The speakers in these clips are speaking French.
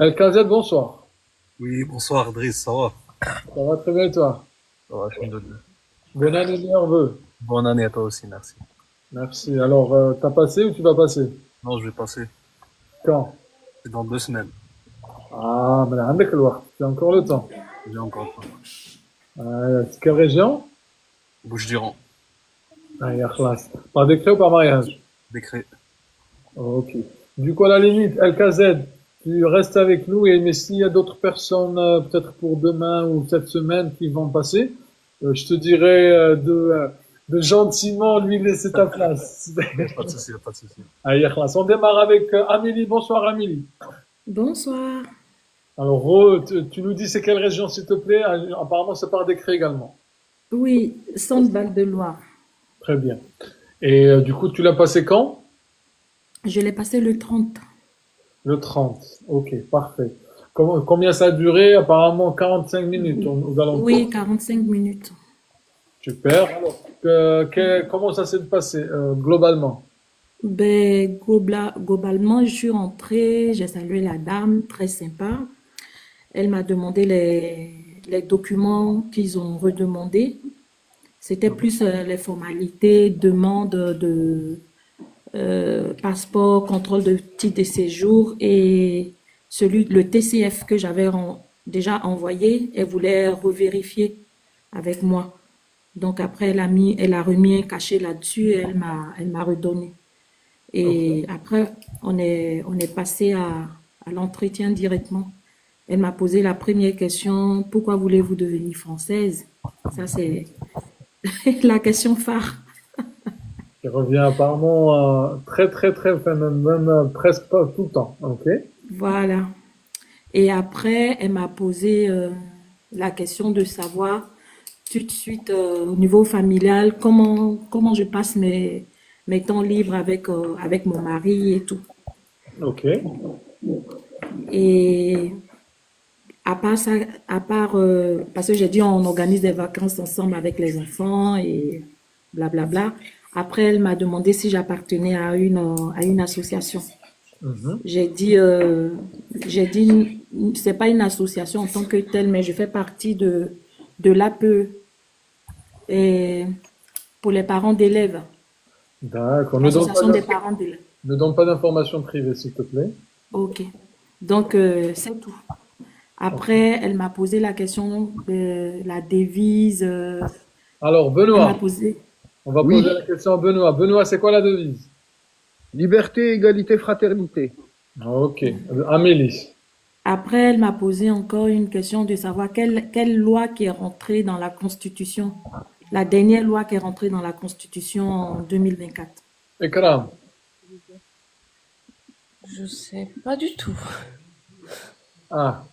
El Kazet, bonsoir. Oui, bonsoir Driss, ça va? Ça va très bien et toi? Ça va, alhamdoulilah. Bonne année, meilleurs vœux. Bonne année à toi aussi, merci. Merci. Alors, t'as passé ou tu vas passer? Non, je vais passer. Quand? C'est dans 2 semaines. Ah, mais عندك الوقت, tu as encore le temps. J'ai encore le temps. C'est quelle région? Bouches-du-Rhône. Ah, ya خلاص. Par décret ou par mariage? Décret. Ok. Du coup, à la limite, El Kazed, tu restes avec nous et mais s'il y a d'autres personnes, peut-être pour demain ou cette semaine qui vont passer, je te dirais de gentiment lui laisser ta place. Il n'y a pas de souci, il n'y a pas de souci. Allez, ya خلاص. On démarre avec Amélie. Bonsoir Amélie. Bonsoir. Alors, tu nous dis c'est quelle région, s'il te plaît? Apparemment, c'est par décret également. Oui, Centre-Val de Loire. Très bien. Et du coup, tu l'as passé quand? Je l'ai passé le 30. Le 30. Ok, parfait. Combien ça a duré? Apparemment 45 minutes aux alentours. Oui, 45 minutes. Super. Alors, comment ça s'est passé globalement? Ben, globalement, je suis rentrée, j'ai salué la dame, très sympa. Elle m'a demandé les documents qu'ils ont redemandés. C'était plus les formalités, demande de passeport, contrôle de titre de séjour et le TCF que j'avais déjà envoyé. Elle voulait revérifier avec moi. Donc après, elle a remis un cachet là-dessus et elle m'a redonné. Ok. Et après, on est passé à l'entretien directement. Elle m'a posé la première question, pourquoi voulez-vous devenir française? Ça, c'est la question phare. Qui revient apparemment très, très, très, enfin, même, presque pas tout le temps. Ok. Voilà. Et après, elle m'a posé la question de savoir tout de suite au niveau familial comment je passe mes temps libres avec mon mari et tout. Ok. Et à part ça, parce que j'ai dit on organise des vacances ensemble avec les enfants et blablabla. Après, elle m'a demandé si j'appartenais à une association. Mhm. J'ai dit, euh, j'ai dit, c'est pas une association en tant que telle, mais je fais partie de l'APE et pour les parents d'élèves, D'accord. l'association des parents d'élèves. Ne donne pas d'informations privées, s'il te plaît. Ok. Donc, c'est tout. Ok. Après, elle m'a posé la question de la devise. Alors, Elle m'a Benoît, posé. on va poser Oui, la question à Benoît. Benoît, c'est quoi la devise? liberté, égalité, fraternité. Ok. Amélie. Après, elle m'a posé encore une question de savoir quelle loi qui est rentrée dans la Constitution, la dernière loi qui est rentrée dans la Constitution en 2024. Ekram. Je sais pas du tout. Ah.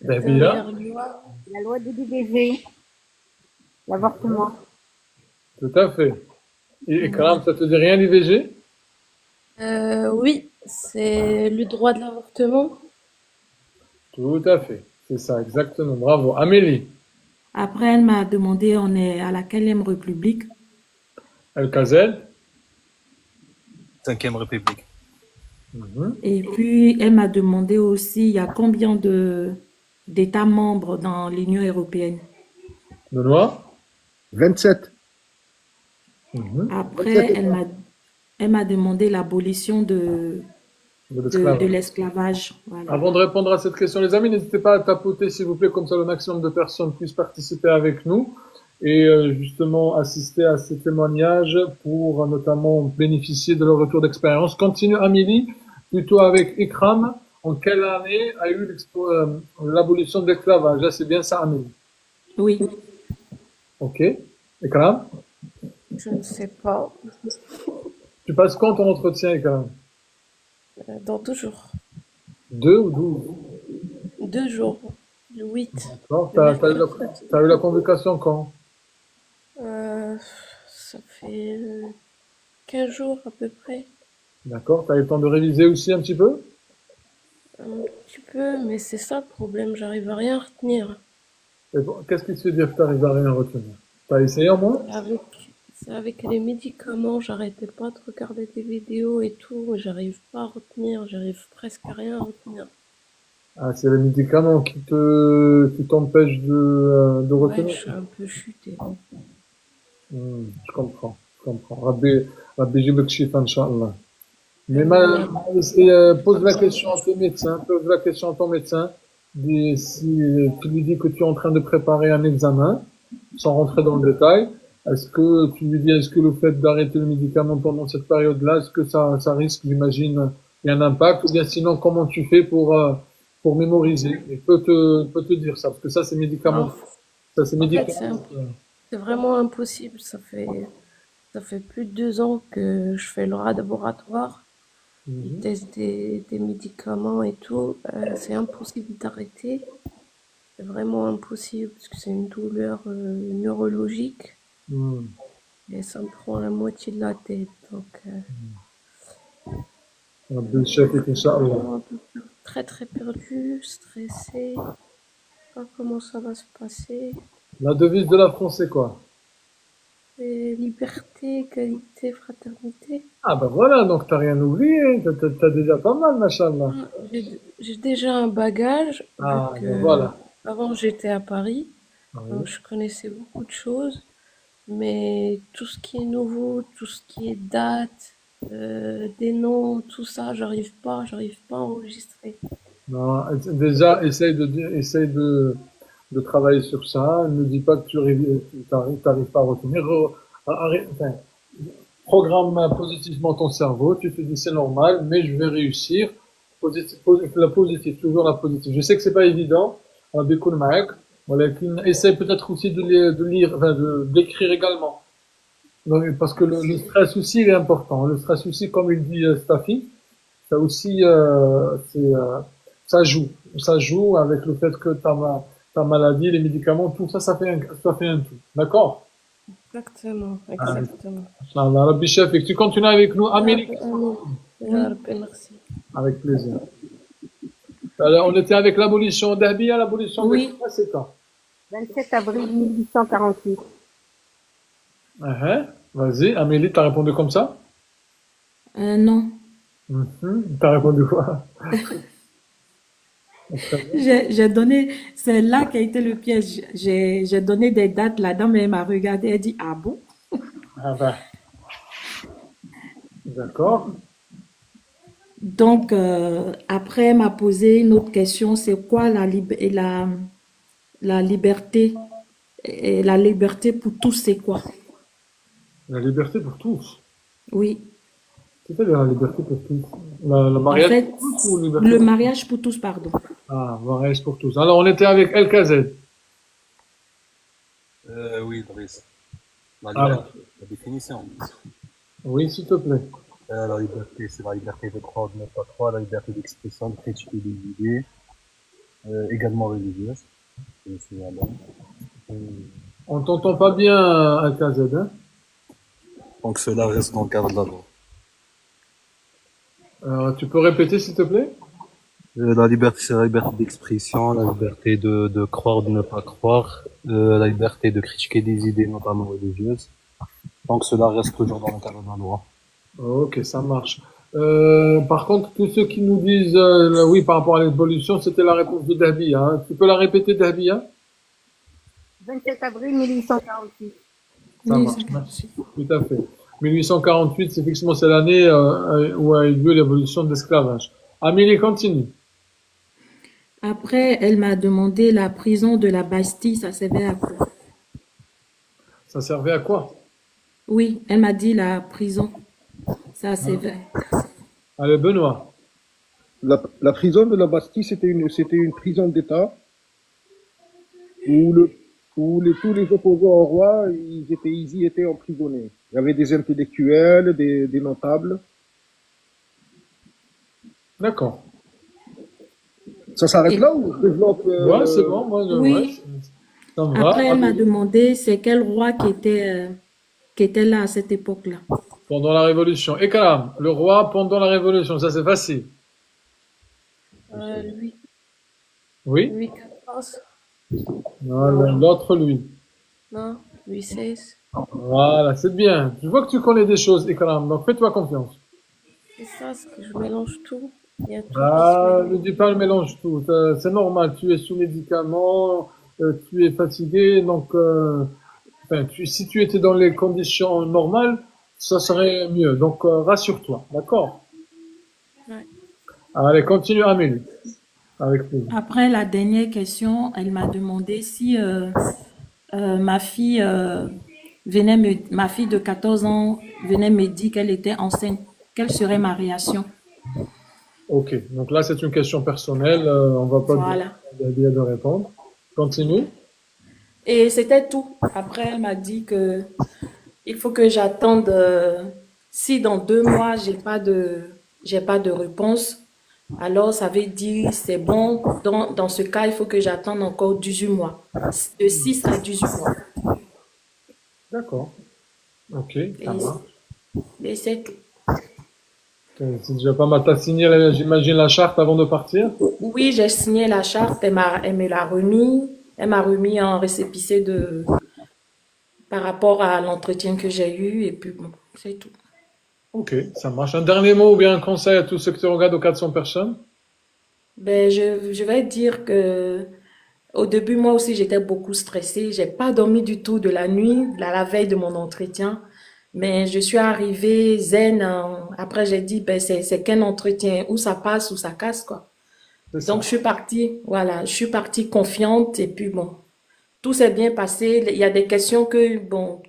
La Dahbia. dernière loi. La loi de l'IVG, l'avortement. Tout à fait. Et Ouais. Ekram, ça te dit rien l'IVG? Oui, c'est le droit de l'avortement. Tout à fait. C'est ça, exactement. Bravo. Amélie. Après, elle m'a demandé on est à la quelle république. El Kazel. Cinquième République. Mhm. Et puis, elle m'a demandé aussi il y a combien d'États membres dans l'Union européenne. Benoît. 27. Mhm. 27 Après, États elle m'a demandé l'abolition de de l'esclavage. l'esclavage. Voilà. Avant de répondre à cette question, les amis, n'hésitez pas à tapoter, s'il vous plaît, comme ça le maximum de personnes puissent participer avec nous et justement assister à ces témoignages pour notamment bénéficier de leur retour d'expérience. Continue, Amélie, plutôt avec Ikram. En quelle année a eu l'abolition de l'esclavage? Là, c'est bien ça, Amélie. Oui. Ok. Ikram, Je ne sais pas. tu passes quand ton entretien, Ikram? Dans 2 jours. 2 ou 12? 2 jours. Le 8. D'accord. Le mercredi. T'as eu la convocation quand? Euh, Ça fait 15 jours à peu près. D'accord. T'as eu le temps de réviser aussi un petit peu? Un petit peu, mais c'est ça le problème. J'arrive à rien retenir. Et bon, qu'est-ce qui te fait dire que t'arrives à rien retenir? T'as essayé au moins? Avec, c'est avec les médicaments, j'arrêtais pas de regarder des vidéos et tout. J'arrive pas à retenir. J'arrive presque à rien retenir. Ah, c'est les médicaments qui t'empêchent de Ouais, je retenir. suis un peu chutée. Je comprends, je comprends. Rabbi يجيب لك الشفاء إن شاء الله. Mais Amin, pose la question à tes médecins, pose la question à ton médecin. Si tu lui dis que tu es en train de préparer un examen, sans rentrer dans le détail, est-ce que tu lui dis, est-ce que le fait d'arrêter le médicament pendant cette période-là, est-ce que ça risque, j'imagine, il y a un impact, ou bien sinon, comment tu fais pour mémoriser? Il peut te dire ça, parce que ça, c'est en, médicament. Ça, c'est en fait, médicament. c'est vraiment impossible. Ça fait plus de 2 ans que je fais le laboratoire. Ils Mhm. testent des médicaments et tout. C'est impossible d'arrêter. C'est vraiment impossible parce que c'est une douleur neurologique Mhm. et ça me prend la moitié de la tête. Donc, Rabbi Shafik, Inch'Allah. vraiment un peu très très perdu, stressé. Je sais pas comment ça va se passer. La devise de la France, c'est quoi? Et liberté, égalité, fraternité. Ah ben voilà, donc t'as rien oublié, t'as déjà pas mal, machallah. J'ai déjà un bagage vu Ah ben que voilà. avant j'étais à Paris, donc Oui. je connaissais beaucoup de choses, mais tout ce qui est nouveau, tout ce qui est date, des noms, tout ça, j'arrive pas à enregistrer. Non, déjà, essaye de travailler sur ça. Ne dis pas que t'arrives pas à retenir. Enfin, programme positivement ton cerveau. Tu te dis c'est normal, mais je vais réussir. La positive, toujours la positive. Je sais que c'est pas évident. بيكون معاك. ولكن essaye peut-être aussi de lire, enfin, d'écrire également. Donc, parce que le stress aussi il est important. Le stress aussi, comme il dit Stafi, ça aussi, ça joue. Ça joue avec le fait que ta maladie, les médicaments, tout ça, ça fait un tout. D'accord? Exactement, Ah, exactement. Inch'Allah. Rabbi Shafik, tu continues avec nous. Ya Amélie, Rabbi, amin. Ya Rabbi, merci. avec plaisir. Alors, on était avec l'abolition d'Ahbiya, l'abolition de Oui, quoi, c'est quand? 27 avril 1848. Vas-y, Amélie, t'as répondu comme ça? non. T'as répondu quoi? J'ai donné, c'est là qu'a été le piège. J'ai donné des dates, la dame, elle m'a regardé, elle dit, ah bon? Ah ben, d'accord. Donc, après, elle m'a posé une autre question, c'est quoi la liberté? Et la liberté pour tous, c'est quoi? La liberté pour tous. Oui. C'est-à-dire la liberté pour tous. Le En mariage fait, pour tous ou liberté le pour tous? mariage pour tous, pardon. Ah, mariage pour tous. Alors, on était avec El KZ. Oui, Driss. Alors, La définition. oui, s'il te plaît. La liberté, c'est la liberté de croire, de ne pas croire, la liberté d'expression, de critiquer des idées, également religieuse. C'est la bonne. On t'entend pas bien, El KZ, hein? Donc cela reste dans le cadre de la loi. Alors, tu peux répéter, s'il te plaît? La liberté, c'est la liberté d'expression, la liberté de croire, de ne pas croire, la liberté de critiquer des idées, notamment religieuses. Donc cela reste toujours dans le cadre de la loi. Ok, ça marche. Par contre, tous ceux qui nous disent oui par rapport à l'évolution, c'était la réponse de Dahbiya, hein. Tu peux la répéter, Dahbiya? 27 avril 1848. Ça Oui, marche, merci. Tout à fait. 1848, effectivement, c'est l'année où a eu lieu l'évolution de l'esclavage. Amélie, continue. après, elle m'a demandé la prison de la Bastille, ça servait à quoi? Ça servait à quoi? Oui, elle m'a dit la prison, ça servait. Allez, Benoît. La prison de la Bastille, c'était une prison d'État où, tous les opposants au roi, ils y étaient emprisonnés. Il y avait des intellectuels, des notables. D'accord. Ça s'arrête Et là ou je développe Ouais, c'est bon, moi, ouais, oui, ça me va. après, elle m'a demandé c'est quel roi qui était là à cette époque-là. Pendant la Révolution. Ekram, le roi pendant la Révolution, ça c'est facile. Louis, Oui? Louis XIV, Non, l'autre, lui. non, Louis XVI. Voilà, c'est bien. Je vois que tu connais des choses, Ekram, donc fais-toi confiance. C'est ça, c'est que je mélange tout. Il y a tout qui se Ah, ne mélange. dis pas le mélange tout. C'est normal. Tu es sous médicaments, tu es fatigué, donc enfin, si tu étais dans les conditions normales, ça serait mieux. Donc rassure-toi, d'accord? Ouais. Allez, continue Amélie, avec plaisir. Après la dernière question, elle m'a demandé si ma fille ma fille de 14 ans venait me dire qu'elle était enceinte. Quelle serait ma réaction? Ok, donc là c'est une question personnelle, on va pas Voilà. demander de répondre. Continue. Et c'était tout. Après, elle m'a dit que il faut que j'attende. Si dans 2 mois j'ai pas de réponse, alors ça veut dire c'est bon. Dans ce cas, il faut que j'attende encore 18 mois, de 6 à 18 mois. D'accord. Ok, ça Et, marche. et c'est tout. C'est déjà pas mal. T'as signé, j'imagine, la charte avant de partir? Oui, j'ai signé la charte. Elle me l'a remis. Elle m'a remis un récépissé par rapport à l'entretien que j'ai eu. Et puis bon, c'est tout. Ok, ça marche. Un dernier mot ou bien un conseil à tous ceux qui te regardent aux 400 personnes? Ben, je vais dire que au début, moi aussi, j'étais beaucoup stressée. J'ai pas dormi du tout de la nuit, la veille de mon entretien. Mais je suis arrivée zen. Après, j'ai dit, ben, c'est qu'un entretien où ça passe ou ça casse, quoi. C'est Donc, ça. je suis partie, voilà, je suis partie confiante et puis bon, tout s'est bien passé. Il y a des questions que, bon,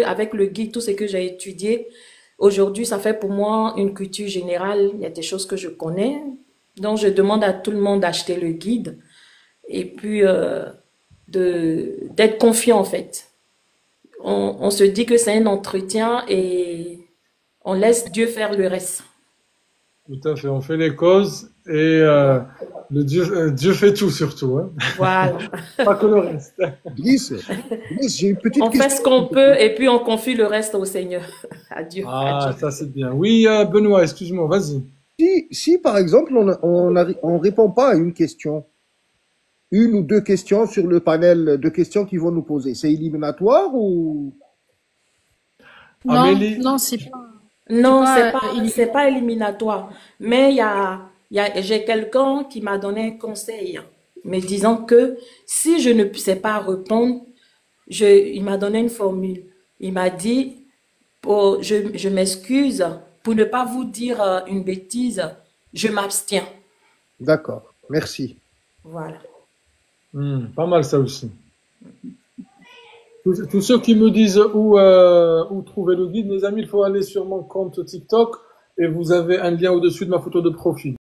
avec le guide, tout ce que j'ai étudié, aujourd'hui, ça fait pour moi une culture générale. Il y a des choses que je connais. Donc, je demande à tout le monde d'acheter le guide et puis d'être confiant en fait. On se dit que c'est un entretien et on laisse Dieu faire le reste. Tout à fait. On fait les causes et Dieu fait tout surtout, hein. Voilà. Pas que le reste. Brice, Brice, j'ai une petite On fait question. ce qu'on peut et puis on confie le reste au Seigneur. À Dieu. À Ah, Dieu. ça c'est bien. Oui, Benoît, excuse-moi, vas-y. Si par exemple on répond pas à une question, une ou deux questions sur le panel de questions qu'ils vont nous poser, c'est éliminatoire ou Non, Amélie, non, c'est Non, pas c'est pas éliminatoire. Mais j'ai quelqu'un qui m'a donné un conseil, me disant que si je ne sais pas répondre, il m'a donné une formule. Il m'a dit, je m'excuse pour ne pas vous dire une bêtise, je m'abstiens. d'accord, merci. Voilà. Pas mal ça aussi. Tous ceux qui me disent où trouver le guide, mes amis, il faut aller sur mon compte TikTok et vous avez un lien au-dessus de ma photo de profil.